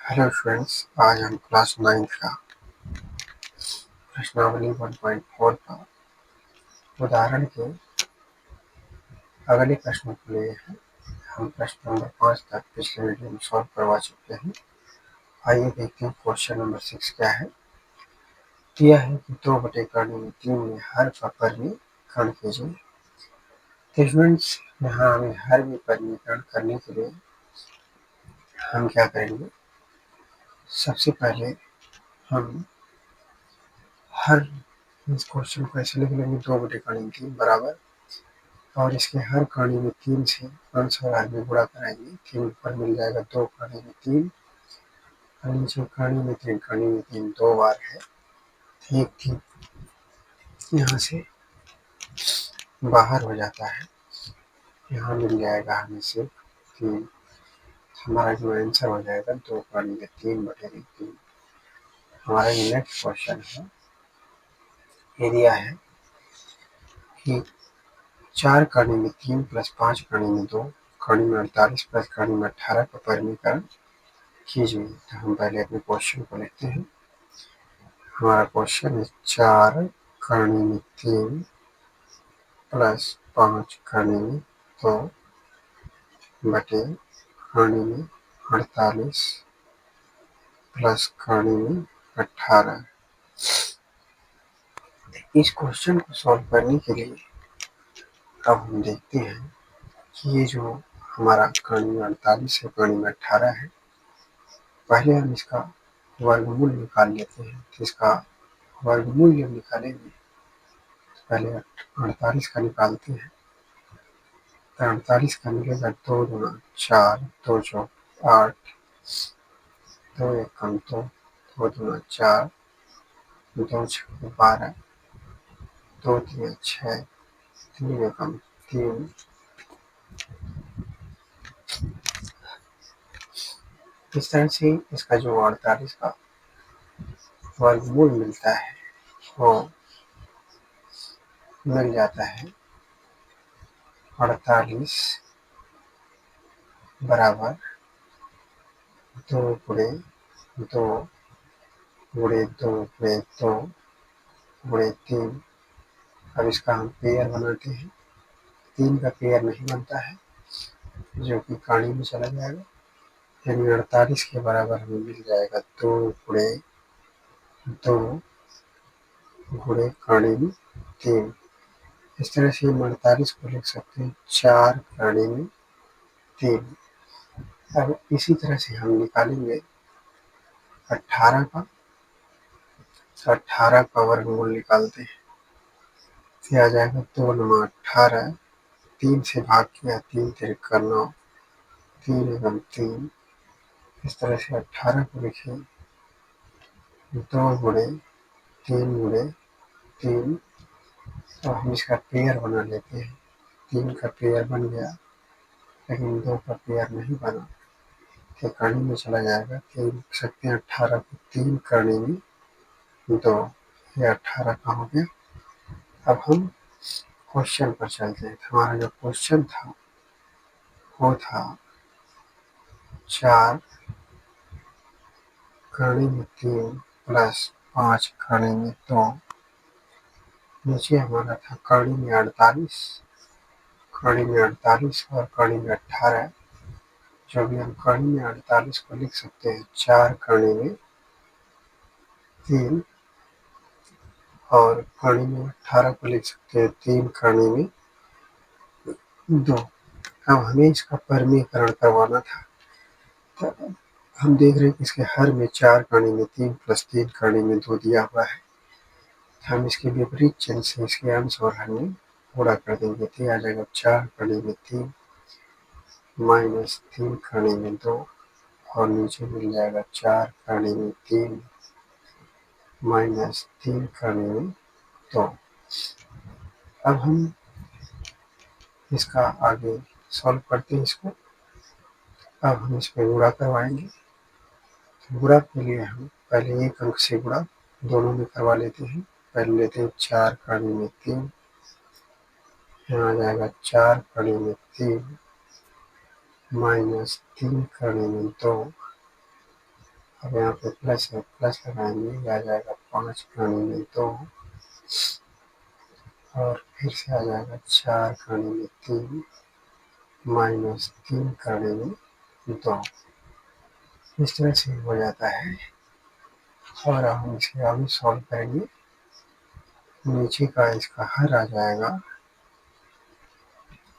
Hello friends, आज हम class 9 का प्रश्नावली 1.4 का उदाहरण के अगले प्रश्न को लिए हैं। हम प्रश्न नंबर 5 तक पिछले वीडियो में सॉल्व करवा चुके हैं। आइए देखते हैं क्वेश्चन नंबर 6 क्या है। दिया है कि 2/3 में हर का परिमीकरण कीजिए। तो फ्रेंड्स, यहाँ हमें हर में परिमीकरण करने के लिए हम क्या करेंगे, सबसे पहले हम हर इस क्वेश्चन को ऐसे लिख लेंगे 2/3 बराबर, और इसके हर कड़ी में 3 से अंश और हर में गुणा कराएंगे। 3 ऊपर मिल जाएगा, 2 कड़ी में 3 और नीचे कड़ी में 3, कड़ी में 3 2 बार है। एक 3 यहाँ से बाहर हो जाता है, यहाँ मिल जाएगा हमें सिर्फ 3। हमारा जो आंसर हो जाएगा 2 कड़ी में 3/3। हमारा जो नेक्स्ट क्वेश्चन है, ये दिया है कि 4 कड़ी में 3 प्लस 5 कड़ी में 2 कड़ी में 48 प्लस कड़ी में 18 का परिमीकरण कीजिए। तो हम पहले अपने क्वेश्चन को लिखते हैं। हमारा क्वेश्चन है 4 कड़ी में 3 प्लस 5 कड़ी में 2 बटे कड़ी में 48 प्लस कड़ी में 18। इस क्वेश्चन को सॉल्व करने के लिए अब हम देखते हैं कि ये जो हमारा कड़ी में 48 है, कड़ी में 18 है। पहले हम इसका वर्गमूल निकाल लेते हैं। तो इसका वर्गमूल जब निकालेंगे, पहले 48 का निकालते हैं। 48 का मिलेगा 2 गुना 4, 2 चौक 8, 2 एकम 2, 2 दूना 4, 2 छक 12, 2 तिया 6, 3 एकम 3। इस तरह से इसका जो 48 का वर्गमूल मिलता है वो मिल जाता है 48 बराबर 2 गुणे 2 गुणे 2 गुणे 2 गुणे 3। अब इसका हम पेयर बनाते हैं। 3 का पेयर नहीं बनता है, जो कि कड़ी में चला जाएगा, यानी 48 के बराबर हमें मिल जाएगा 2 गुणे 2 गुणे कड़ी में 3। इस तरह से हम 48 को लिख सकते हैं 4 कड़ी में 3। अब इसी तरह से हम निकालेंगे 18 का। 18 का वर्गमूल निकालते हैं, फिर आ जाएगा 2 9 18, 3 से भाग किया, 3 तिरका 9, 3 एकम 3। इस तरह से 18 को लिखें 2 गुणे 3 गुणे 3। तो हम इसका पेयर बना लेते हैं। 3 का पेयर बन गया, लेकिन 2 का पेयर नहीं बना, तो कड़ी में चला जाएगा। तो लिख सकते हैं 18 को 3 कड़ी में 2, ये 18 का हो गया। अब हम क्वेश्चन पर चलते हैं। तो हमारा जो क्वेश्चन था वो था 4 कड़ी में 3 प्लस 5 कड़ी में 2। नीचे हमारा था कड़ी में 48, कड़ी में 48 और कड़ी में 18। जो भी हम कड़ी में 48 को लिख सकते हैं 4 कड़ी में 3, और कड़ी में 18 को लिख सकते हैं 3 कड़ी में 2। अब हमें इसका परिमीकरण करवाना था। तो हम देख रहे हैं कि इसके हर में 4 कड़ी में 3 प्लस 3 कड़ी में 2 दिया हुआ है। हम इसके विपरीत चिन्ह से इसके अंश और हर में गुणा कर देंगे। तो आ जाएगा 4 कड़ी में 3 माइनस 3 कड़ी में 2, और नीचे मिल जाएगा 4 कड़ी में 3 माइनस 3 कड़ी में 2। अब हम इसका आगे सॉल्व करते हैं इसको। अब हम इस पर गुणा करवाएंगे। गुणा के लिए हम पहले एक अंक से गुणा दोनों में करवा लेते हैं। पहले लेते हैं 4 कड़ी में 3, यहाँ आ जाएगा 4 कड़ी में 3 माइनस 3 कड़ी में 2, अब यहाँ पे प्लस है, प्लस लगाएंगे, ये आ जाएगा 5 खाने में 2 और फिर से आ जाएगा 4 खाने में 3 माइनस 3 खाने में 2। इस तरह से हो जाता है और हम इसे आगे सॉल्व करेंगे। नीचे का इसका हर आ जाएगा।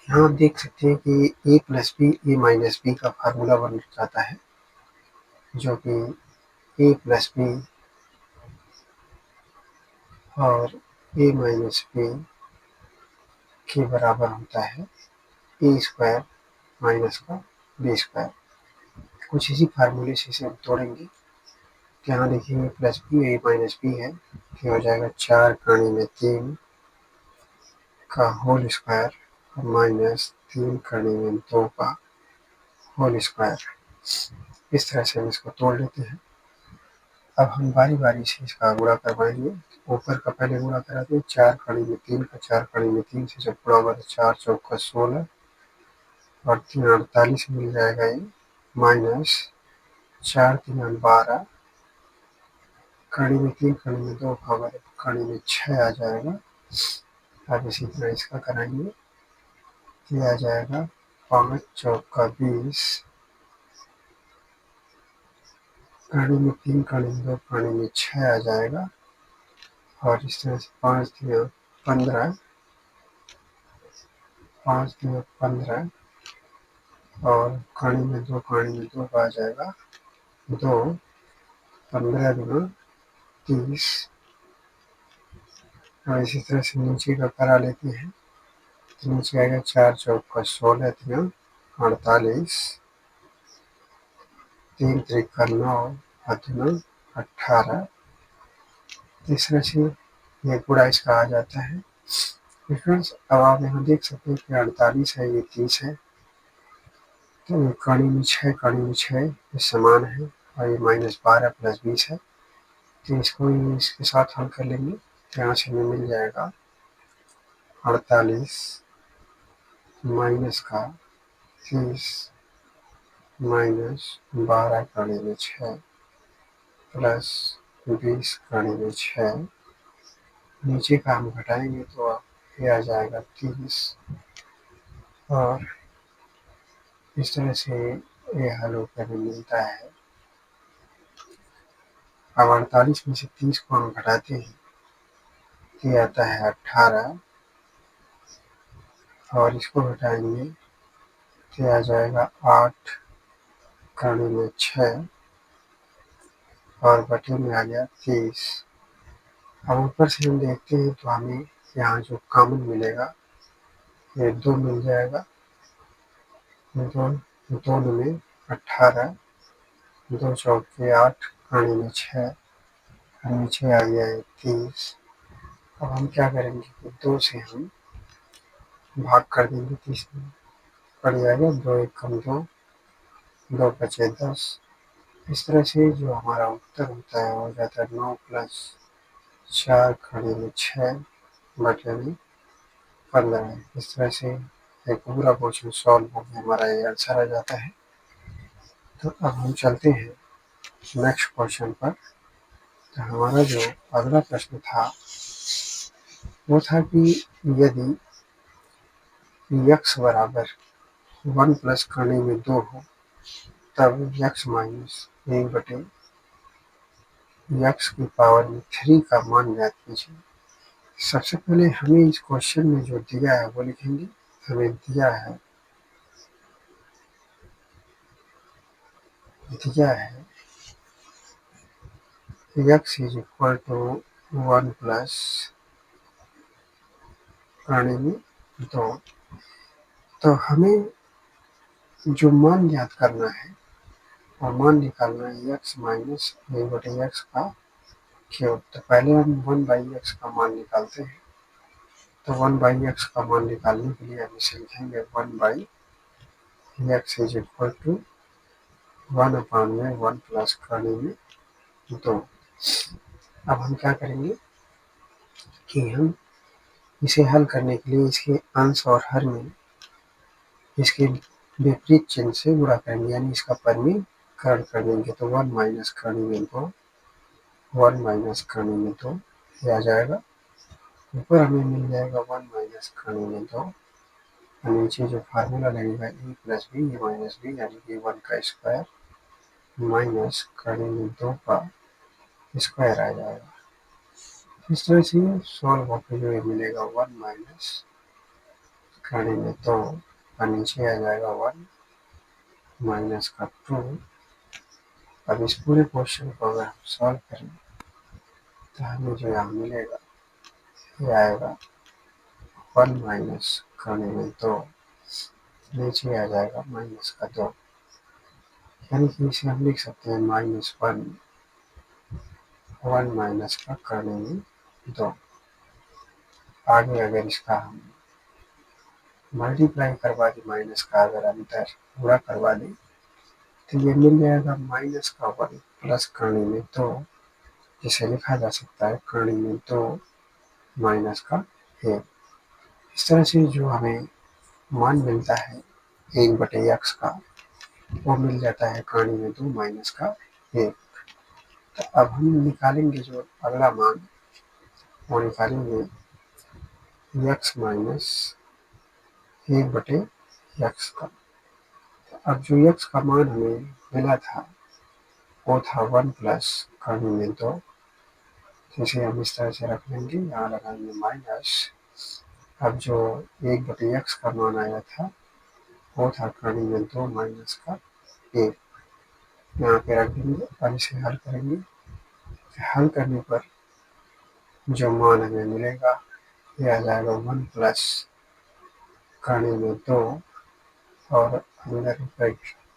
यहाँ आप देख सकते हैं कि a plus B A minus B का फार्मूला बन जाता है, जो कि a प्लस बी और a माइनस बी के बराबर होता है ए स्क्वायर माइनस का बी स्क्वायर। कुछ इसी फार्मूले से इसे हम तोड़ेंगे। तो यहाँ देखिए plus B A minus B है, ये हो जाएगा 4 खाने में 3 का होल स्क्वायर माइनस 3 खाने में 2 का होल स्क्वायर। इस तरह से हम इसको तोड़ लेते हैं। अब हम बारी बारी से इसका गुणा करवाएंगे। ऊपर का पहले गुणा कराते हैं, 4 खाने में 3 का 4 खाने में 3 से जब गुणा होगा तो 4 चौका 16 और 3 48 मिल जाएगा ये, माइनस 4 3 12 खाने में 3 खाने में 2 होगा तो खाने में 6 आ जाएगा। अब इसी तरह इसका कराएंगे, ये आ जाएगा 5 चौका 20 खाने में 3 खाने में 2 खाने में 6 आ जाएगा। और इस तरह से 5 3 15 5 3 15 और खाने में 2 खाने में 2 आ जाएगा 2 15 गुना 30। और इसी तरह से नीचे का करा लेते हैं। तो नीचे आएगा 4 चौका 16 3 48 3 त्रिका 9 अदना 18। इस तरह से ये पूरा इसका आ जाता है। फ्रेंड्स अब आप यहाँ देख सकते हैं कि 48 है, ये 30 है, तो कड़ी में 6 कड़ी में 6 ये समान है और ये माइनस 12 प्लस 20 है, तो इसको इसके साथ हल कर लेंगे। तो यहाँ से हमें मिल जाएगा 48 माइनस का 30 माइनस 12 कड़ी में 6 प्लस 20 कड़ी में 6। नीचे का हम घटाएंगे तो ये आ जाएगा 30 और इस तरह से ये हल होकर मिलता है। अब 48 में से 30 को हम घटाते हैं, ये आता है 18 और इसको घटाएंगे तो आ जाएगा 8 कड़ी में 6 और बटे में आ गया 30। अब ऊपर से हम देखते हैं तो हमें यहाँ जो कॉमन मिलेगा ये 2 मिल जाएगा, 2 में 18 2 चौके 8 कड़ी में 6 नीचे आ गया है 30। अब हम क्या करेंगे कि 2 से हम भाग कर देंगे, 30 में पड़ जाएगा 2 1 कम 2 2 बचे 10। इस तरह से जो हमारा उत्तर होता है हो जाता है 9 प्लस 4 खड़े में 6 बटे में 15। इस तरह से एक पूरा क्वेश्चन सॉल्व हो गया, हमारा ये आंसर आ जाता है। तो अब हम चलते हैं नेक्स्ट क्वेश्चन पर। तो हमारा जो अगला प्रश्न था वो था कि यदि x बराबर 1 प्लस करने में 2 हो तब x माइनस 1 बटे x की पावर में 3 का मान ज्ञात कीजिए। सबसे पहले हमें इस क्वेश्चन में जो दिया है वो लिखेंगे। हमें दिया है x is equal to 1 plus करने में 2। तो हमें जो मान ज्ञात करना है और मान निकालना है x माइनस 1 बटे x का क्यूब। तो पहले हम 1 बाई एक्स का मान निकालते हैं। तो 1 बाई एक्स का मान निकालने के लिए हम इसे लिखेंगे 1 by X is equal to 1 upon में 1 प्लस करने में 2। अब हम क्या करेंगे कि हम इसे हल करने के लिए इसके अंश और हर में इसके विपरीत चिन्ह से गुणा करेंगे, यानी इसका परिमेय कर्ण कर देंगे तो 1 माइनस कर्ण में 2, 1 माइनस कर्ण में 2 ये आ जाएगा। ऊपर हमें मिल जाएगा 1 माइनस कर्ण में 2 और नीचे जो फार्मूला लगेगा ए plus B A minus B यानी कि 1 का स्क्वायर माइनस कर्ण में 2 का स्क्वायर आ जाएगा। इस तरह से सॉल्व होकर जो मिलेगा 1 माइनस कर्ण में 2 और नीचे आ जाएगा 1 माइनस का 2। अब इस पूरे क्वेश्चन को अगर हम सॉल्व करें तो हमें जो यहाँ मिलेगा ये आएगा 1 माइनस कर्ण में 2 नीचे आ जाएगा माइनस का 2 यानी कि इसे हम लिख सकते हैं -1 1 माइनस का कर्ण में 2। आगे अगर इसका हम मल्टीप्लाई करवा दें माइनस का अगर अंतर पूरा करवा दें तो ये मिल जाएगा माइनस का 1 प्लस कर्ण में 2 जिसे लिखा जा सकता है कर्ण में 2 माइनस का 1। इस तरह से जो हमें मान मिलता है 1/x का वो मिल जाता है कर्ण में 2 माइनस का 1। तो अब हम निकालेंगे जो अगला मान वो निकालेंगे x माइनस 1/x का। तो अब जो x का मान हमें मिला था वो था 1 प्लस कर्ण में 2 तो इसे हम इस तरह से रख लेंगे, यहाँ लगाएंगे माइनस। अब जो 1/x का मान आया था वो था कर्ण में 2 माइनस का 1 यहाँ पे रख देंगे और इसे हल करेंगे। हल करने पर जो मान हमें मिलेगा ये आ जाएगा 1 प्लस कर्ण में 2 और अंदर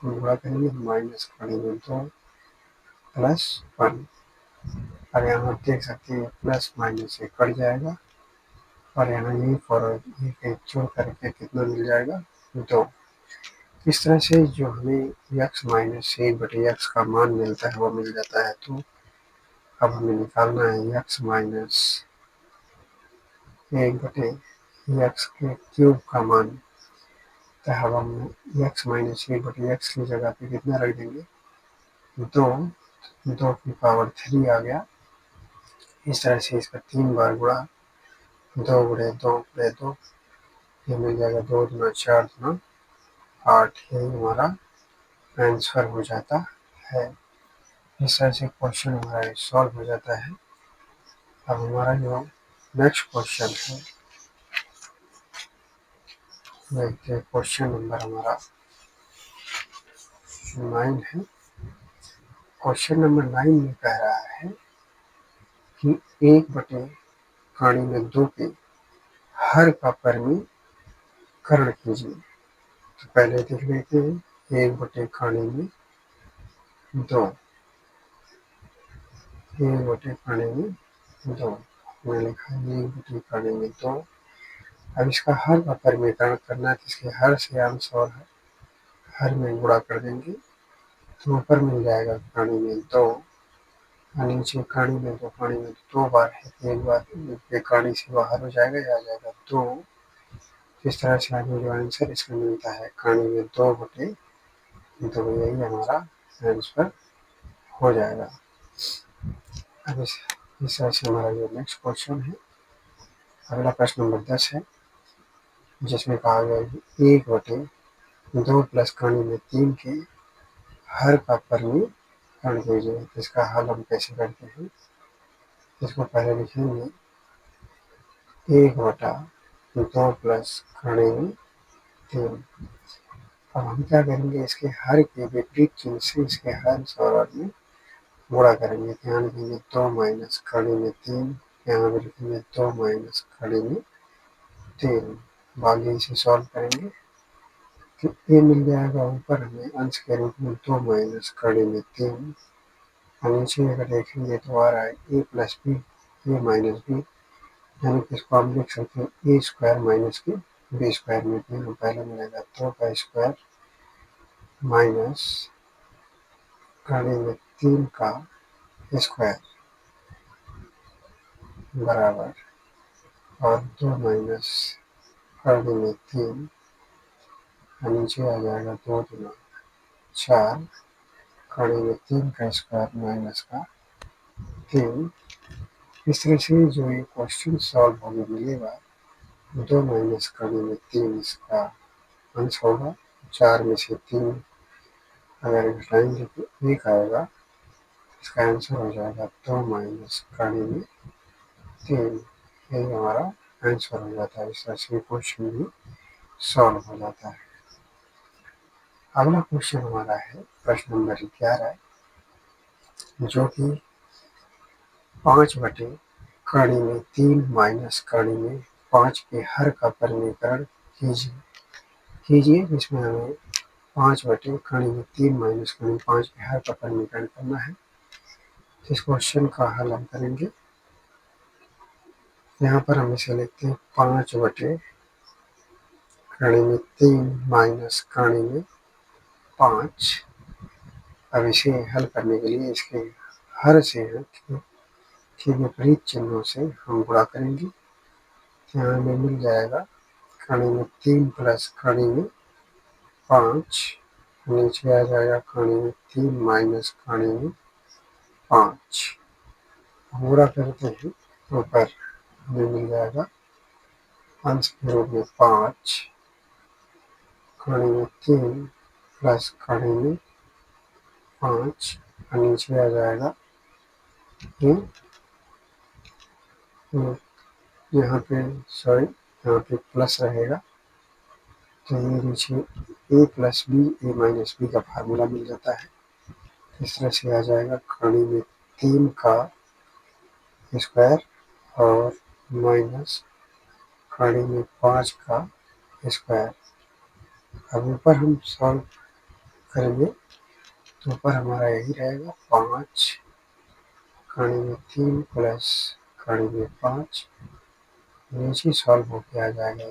गुणा करेंगे माइनस कर्ण में 2 प्लस 1। अब यहाँ आप देख सकते हैं प्लस माइनस से कट जाएगा और यहाँ ये फॉर्म एक जोड़ करके कितना मिल जाएगा 2। इस तरह से जो हमें x माइनस 1/x का मान मिलता है वो मिल जाता है। तो अब हमें निकालना है x माइनस 1/x के क्यूब का मान। तो अब हम x माइनस 1/x की जगह पे कितना रख देंगे 2 की पावर 3 आ गया। इस तरह से इसका 3 बार गुणा 2 गुणे 2 गुणे 2 ये मिल जाएगा 2 दूना 4 दूना 8 ये हमारा आंसर हो जाता है। इस तरह से क्वेश्चन हमारा सॉल्व हो जाता है। अब हमारा जो नेक्स्ट क्वेश्चन है देखते हैं क्वेश्चन नंबर हमारा 9 है। क्वेश्चन नंबर 9 में कह रहा है कि 1/कर्ण में 2 के हर का परिमीकरण कीजिए। तो पहले देख लेते हैं 1/कर्ण में 2 1/कर्ण में 2 मैंने लिखा 1/कर्ण में 2। अब इसका हर का परिमीकरण करना है तो इसके हर से अंश और हर में गुणा कर देंगे तो ऊपर मिल जाएगा कर्ण में 2 और नीचे कर्ण में 2 बार है एक बार कर्ण से बाहर हो जाएगा या आ जाएगा 2। इस तरह से हमें जो आंसर इसका मिलता है कर्ण में 2/2 यही हमारा आंसर हो जाएगा। अब इस तरह से हमारा जो नेक्स्ट क्वेश्चन है अगला प्रश्न नंबर 10 है जिसमें कहा गया है 1/2 प्लस कर्ण में 3 के हर का परिमीकरण कीजिए। इसका हल हम कैसे करते हैं इसको पहले लिखेंगे 1/2 प्लस कर्ण में 3। अब हम क्या करेंगे इसके हर के विपरीत चिन्ह से इसके हर और में गुणा करेंगे। यहाँ लिखेंगे 2 माइनस कर्ण में 3 यहाँ भी लिखेंगे 2 माइनस कर्ण में 3। बाकी इसे सॉल्व करेंगे तो ये मिल जाएगा ऊपर हमें अंश के रूप में 2 माइनस कर्ण में 3 और नीचे अगर देखेंगे तो आ रहा है a plus B A minus B यानी कि इसको हम लिख सकते हैं ए स्क्वायर माइनस के बी स्क्वायर में पहले मिलेगा 2 का स्क्वायर माइनस कर्ण में 3 का स्क्वायर बराबर और 2 माइनस कर्ण में 3 नीचे आ जाएगा 2 दूना 4 कड़ी में 3 का स्क्वायर माइनस का 3। इस तरह से जो ये क्वेश्चन सॉल्व होने मिलेगा 2 माइनस कड़ी में 3 इसका अंश होगा। 4 में से 3 अगर घटाएंगे तो 1 आएगा। इसका आंसर हो जाएगा 2 माइनस कड़ी में 3। यही हमारा आंसर हो जाता है। इस तरह से क्वेश्चन भी सॉल्व हो जाता है। अगला क्वेश्चन हमारा है प्रश्न नंबर 11, जो कि 5 बटे कड़ी में 3 माइनस कड़ी में 5 के हर का परिमीकरण कीजिए। इसमें हमें 5 बटे कड़ी में 3 माइनस कड़ी में 5 के हर का परिमीकरण करना है। इस क्वेश्चन का हल हम करेंगे। यहाँ पर हम इसे लिखते हैं 5 बटे कड़ी में 3 माइनस कड़ी में 5। अब इसे हल करने के लिए इसके हर से के विपरीत चिन्हों से हम गुणा करेंगे। यहाँ हमें मिल जाएगा कड़ी में 3 प्लस कड़ी में 5, नीचे आ जाएगा कड़ी में 3 माइनस कड़ी में 5। गुणा करते हैं ऊपर हमें मिल जाएगा अंश के रूप में 5 कड़ी में 3 प्लस कड़ी में 5, नीचे आ जाएगा यहाँ पे प्लस रहेगा, तो ये नीचे a plus B A minus B का फार्मूला मिल जाता है। इस तरह से आ जाएगा कड़ी में 3 का स्क्वायर और माइनस कड़ी में 5 का स्क्वायर। अब ऊपर हम सॉल्व करेंगे तो ऊपर हमारा यही रहेगा 5 कड़ी में 3 प्लस कड़ी में 5, नीचे सॉल्व होके आ जाएगा।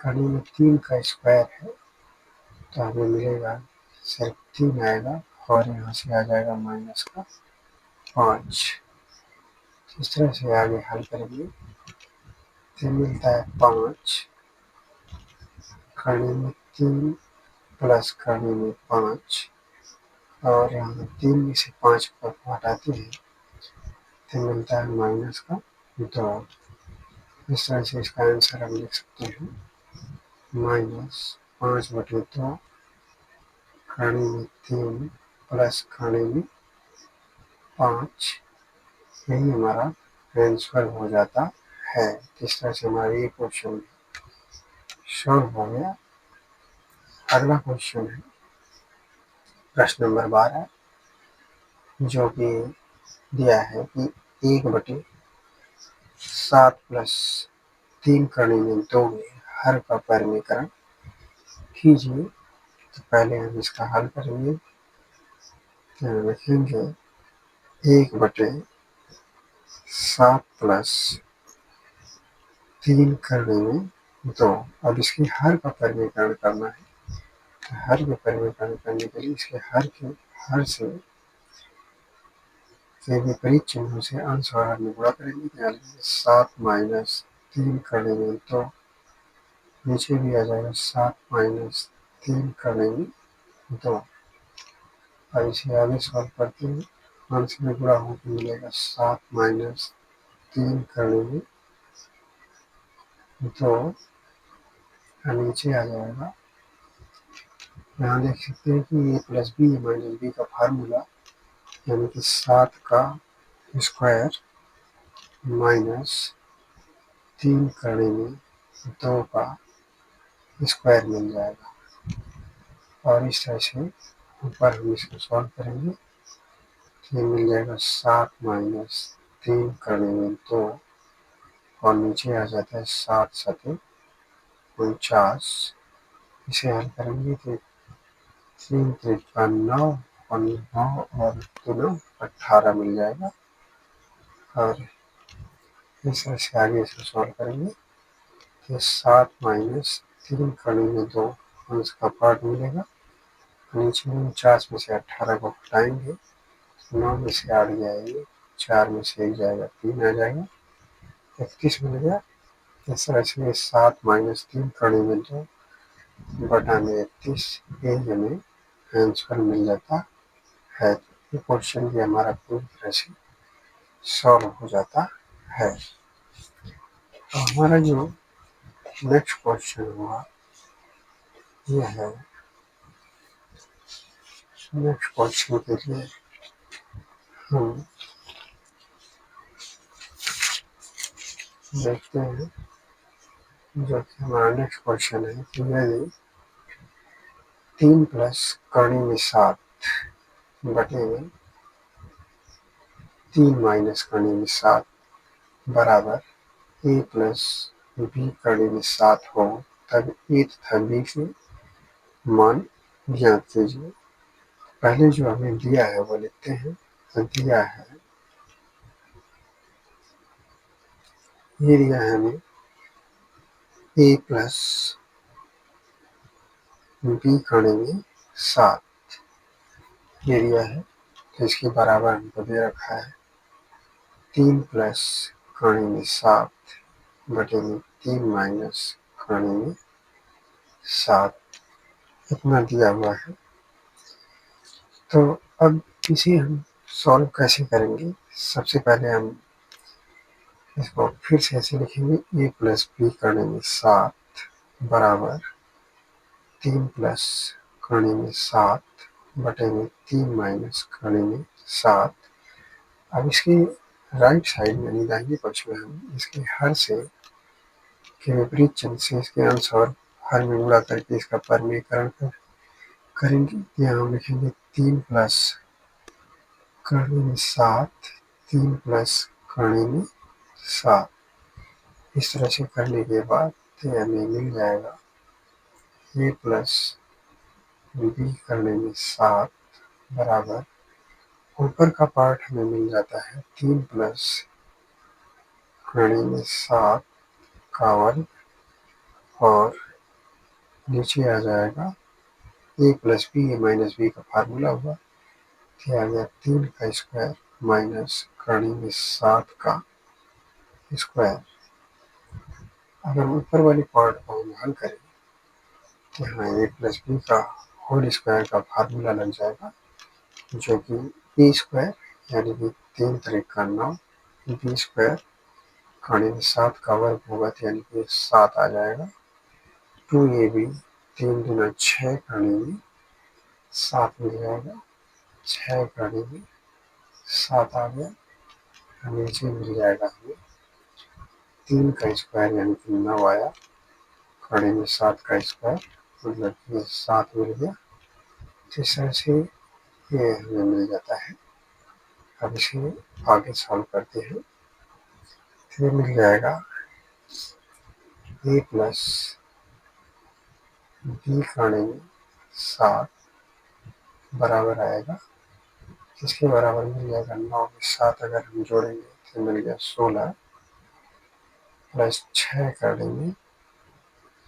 कड़ी में 3 का स्क्वायर है तो हमें मिलेगा सिर्फ 3 आएगा और यहाँ से आ जाएगा माइनस का 5। इस तरह से आगे हल करेंगे तो मिलता है 5 कड़ी में 3 प्लस कड़ी में 5, और यहाँ 3 में से 5 को हटाते हैं तो मिलता है माइनस का 2। इस तरह से इसका आंसर हम लिख सकते हैं -5/2 कड़ी में 3 प्लस कड़ी में 5। यही हमारा आंसर हो जाता है। इस तरह से हमारा ये क्वेश्चन सॉल्व हो गया। अगला क्वेश्चन है प्रश्न नंबर 12, जो कि दिया है कि 1/7 प्लस 3 कड़ी में 2 में हर का परिमीकरण कीजिए। तो पहले हम इसका हल करेंगे। लिखेंगे 1/7 प्लस 3 कड़ी में 2। अब इसके हर का परिमीकरण करना है। तो हर के परिमीकरण करने के लिए इसके हर से के विपरीत चिन्हों से अंश और हर में गुणा करेंगे। 7 माइनस 3 कड़ी में 2, नीचे भी आ जाएगा 7 माइनस 3 कड़ी में 2। अब इसे आगे सॉल्व करते हैं। अंश में गुणा होकर मिलेगा 7 माइनस 3 कड़ी में 2, नीचे आ जाएगा। यहाँ देख सकते हैं कि a plus B minus B का फार्मूला, यानी कि 7 का स्क्वायर माइनस 3 कड़ी में 2 का स्क्वायर मिल जाएगा। और इस तरह से ऊपर हम इसको सॉल्व करेंगे तो ये मिल जाएगा 7 माइनस 3 कड़ी में 2, और नीचे आ जाता है 7 सते 49। इसे हल करेंगे तो 3 त्रिका 9 और 9 और 2 18 मिल जाएगा। और इस तरह से आगे इसको सॉल्व करेंगे तो 7 माइनस 3 कड़ी में 2 अंश का पार्ट मिलेगा। नीचे 49 में से 18 को हटाएंगे, 9 में से 8 जाएंगे, 4 में से 1 जाएगा, 3 आ जाएगा, 31 मिल गया। इस तरह से 7 माइनस 3 कड़ी में 2 बटा में 31, यही हमें आंसर मिल जाता है। ये क्वेश्चन भी हमारा पूरी तरह से सॉल्व हो जाता है। तो हमारा जो नेक्स्ट क्वेश्चन हुआ ये है, नेक्स्ट क्वेश्चन के लिए हम देखते हैं, जो कि हमारा नेक्स्ट क्वेश्चन है कि यदि 3 प्लस कड़ी में 7 बटे में 3 माइनस कड़ी में 7 बराबर a प्लस b कड़ी में 7 हो, तब a तथा b के मान ज्ञात कीजिए। पहले जो हमें दिया है वो लिखते हैं। तो दिया है, ये दिया है हमें a प्लस b कड़ी में 7 ये दिया है। तो इसके बराबर हमको दे रखा है 3 प्लस कड़ी में 7 बटे में 3 माइनस कड़ी में 7 इतना दिया हुआ है। तो अब इसे हम सॉल्व कैसे करेंगे? सबसे पहले हम इसको फिर से ऐसे लिखेंगे, a प्लस बी कड़ी में 7 बराबर 3 प्लस कड़ी में 7 बटे में 3 माइनस कड़ी में 7। अब इसकी राइट साइड यानी दाहिने पक्ष में हम इसके हर से के विपरीत चिन्ह से इसके अंश और हर में गुणा करके इसका परिमेयकरण करेंगे। यहाँ हम लिखेंगे 3 प्लस कड़ी में 7, 3 प्लस कड़ी में 7। इस तरह से करने के बाद हमें मिल जाएगा a प्लस बी कड़ी में 7 बराबर, ऊपर का पार्ट हमें मिल जाता है 3 प्लस कड़ी में 7 का वर्ग, और नीचे आ जाएगा a plus B, A minus B का फार्मूला हुआ, तो आ गया 3 का स्क्वायर माइनस कड़ी में 7 का स्क्वायर। अगर ऊपर वाली पार्ट को हम हल करें तो यहाँ a प्लस बी का होल स्क्वायर का फार्मूला लग जाएगा, जो कि बी स्क्वायर यानी कि 3 तरीक का 9, बी स्क्वायर कड़ी में 7 का वर्ग होगा, तो यानी कि 7 आ जाएगा। 2ab 3 दूना 6 कड़ी में 7 मिल जाएगा, 6 कड़ी में 7 आ गया। नीचे मिल जाएगा हमें 3 का स्क्वायर यानी कि 9 आया, कड़ी में 7 का स्क्वायर मतलब ये 7 मिल गया। इस तरह से ये हमें मिल जाता है। अब इसे आगे सॉल्व करते हैं। फिर मिल जाएगा a प्लस बी कड़ी में 7 बराबर आएगा, इसके बराबर मिल जाएगा 9 में 7 अगर हम जोड़ेंगे तो मिल गया 16 प्लस 6 कड़ी में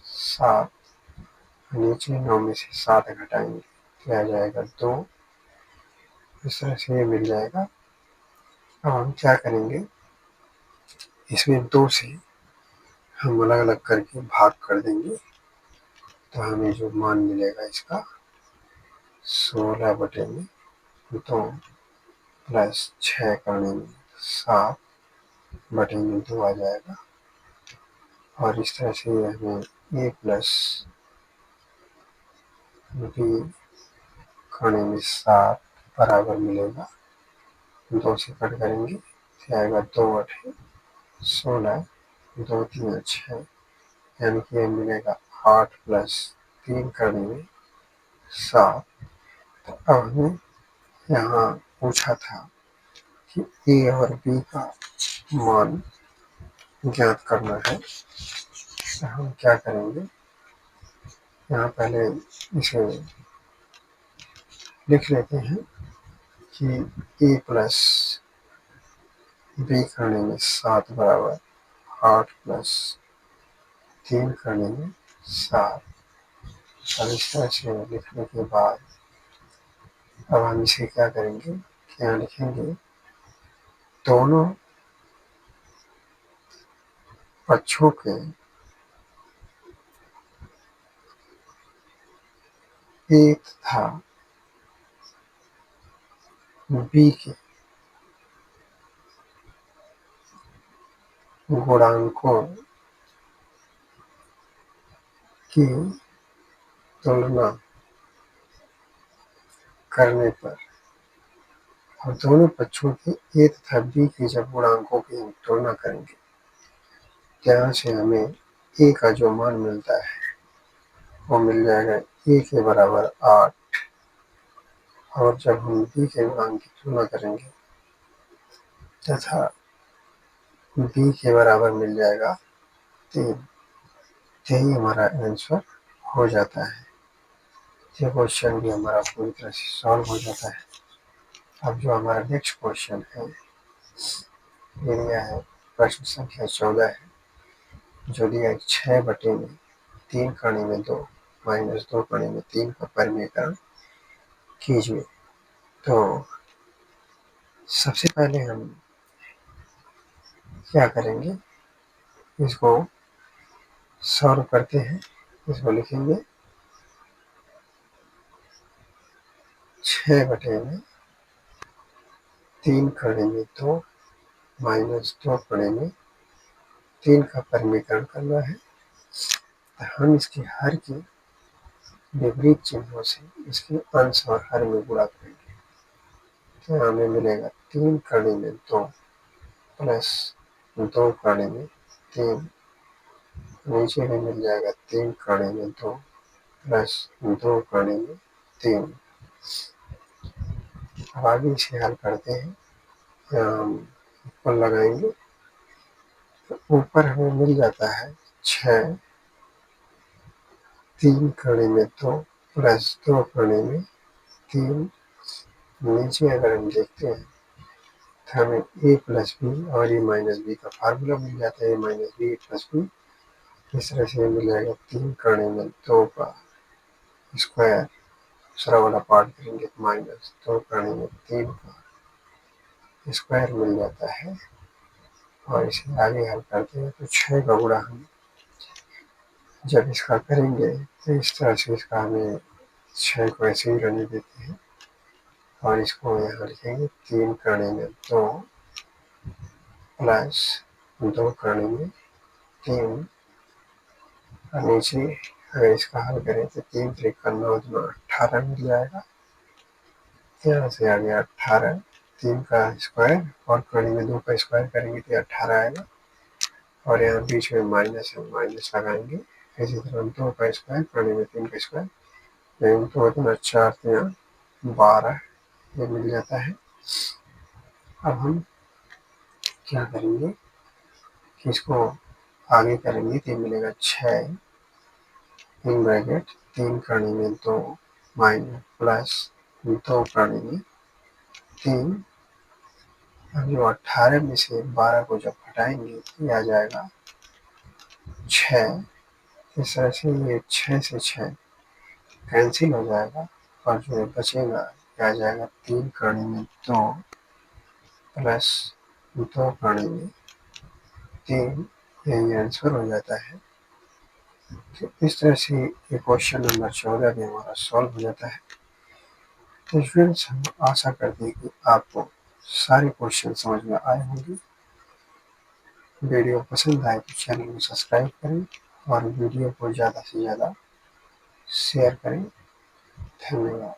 7, नीचे 9 में से 7 घटाएंगे तो आ जाएगा 2। इस तरह से ये मिल जाएगा। अब हम क्या करेंगे, इसमें 2 से हम अलग अलग करके भाग कर देंगे, तो हमें जो मान मिलेगा इसका 16 बटे में 2 प्लस 6 कड़ी में 7 बटे में 2 आ जाएगा। और इस तरह से हमें a प्लस बी कड़ी में 7 बराबर मिलेगा। 2 से कट करेंगे तो आएगा 2 बटे 16, 2 3 6 यानी कि ये मिलेगा 8 प्लस 3 कड़ी में 7। तो अब हमें यहाँ पूछा था कि a और b का मान ज्ञात करना है। तो हम क्या करेंगे, यहाँ पहले इसे लिख लेते हैं कि a प्लस बी कड़ी में 7 बराबर 8 प्लस 3 कड़ी में 7। अब इस तरह से लिखने के बाद अब हम इसे क्या करेंगे कि यहाँ लिखेंगे दोनों पक्षों के a तथा बी के गुणांकों की तुलना करने पर और दोनों पक्षों के ए तथा बी के जब गुणांकों की हम तुलना करेंगे, यहाँ से हमें ए का जो मान मिलता है वो मिल जाएगा ए के बराबर 8, और जब हम बी के गुणांक की तुलना करेंगे तथा बी के बराबर मिल जाएगा 3, यही हमारा आंसर हो जाता है। ये क्वेश्चन भी हमारा पूरी तरह से सॉल्व हो जाता है। अब जो हमारा नेक्स्ट क्वेश्चन है, ये दिया है प्रश्न संख्या 14 है, जो दिया है 6/3 - 2 - 3 का परिमेयकरण कीजिए। तो सबसे पहले हम क्या करेंगे, इसको सॉल्व करते हैं। इसको लिखेंगे 6/3 - 2 - 2 का परिमेयकरण करना है। तो हम इसके हर के विपरीत चिन्हों से इसके अंश और हर में गुणा करेंगे। तो हमें मिलेगा 3/2 प्लस 2/3, नीचे में मिल जाएगा 3/2 प्लस 2/3। अब आगे इसे हल करते हैं, ऊपर लगाएंगे तो ऊपर हमें मिल जाता है 6, 3/2 प्लस 2/3। नीचे अगर हम देखते हैं तो हमें ए प्लस बी और ए माइनस बी का फार्मूला मिल जाता है, ए माइनस बी ए प्लस बी। इस तरह से मिल जाएगा 3/2 का स्क्वायर, दूसरा वाला पार्ट करेंगे तो -2/3 का स्क्वायर मिल जाता है। और इसे आगे हल करते हैं तो 6 का गुणा हम जब इसका करेंगे तो इस तरह से इसका हमें 6 को ऐसे ही रहने देते हैं और इसको यहाँ लिखेंगे 3/2 प्लस 2/3। नीचे अगर इसका हल करें तो 3 × 9 = 18 मिल जाएगा। यहाँ से आ गया 18, 3 का स्क्वायर और कड़ी में 2 का स्क्वायर करेंगे तो 18 आएगा, और यहाँ बीच में माइनस है, माइनस लगाएंगे। इसी तरह 2 का स्क्वायर कड़ी में 3 का स्क्वायर, 2 × 4 = 12, ये मिल जाता है। अब हम क्या करेंगे कि इसको आगे करेंगे तो मिलेगा 6 3/2 प्लस 2/3। अब जो 18 में से 12 को जब घटाएंगे तो आ जाएगा 6। इस तरह से ये 6 से 6 कैंसिल हो जाएगा और जो बचेगा आ जाएगा 3/2 प्लस 2/3। यही आंसर हो जाता है। तो इस तरह से ये क्वेश्चन नंबर 14 भी हमारा सॉल्व हो जाता है। तो फ्रेंड्स, हम आशा करते हैं कि आपको सारे क्वेश्चन समझ में आए होंगे। वीडियो पसंद आए तो चैनल को सब्सक्राइब करें और वीडियो को ज़्यादा से ज़्यादा शेयर करें। धन्यवाद।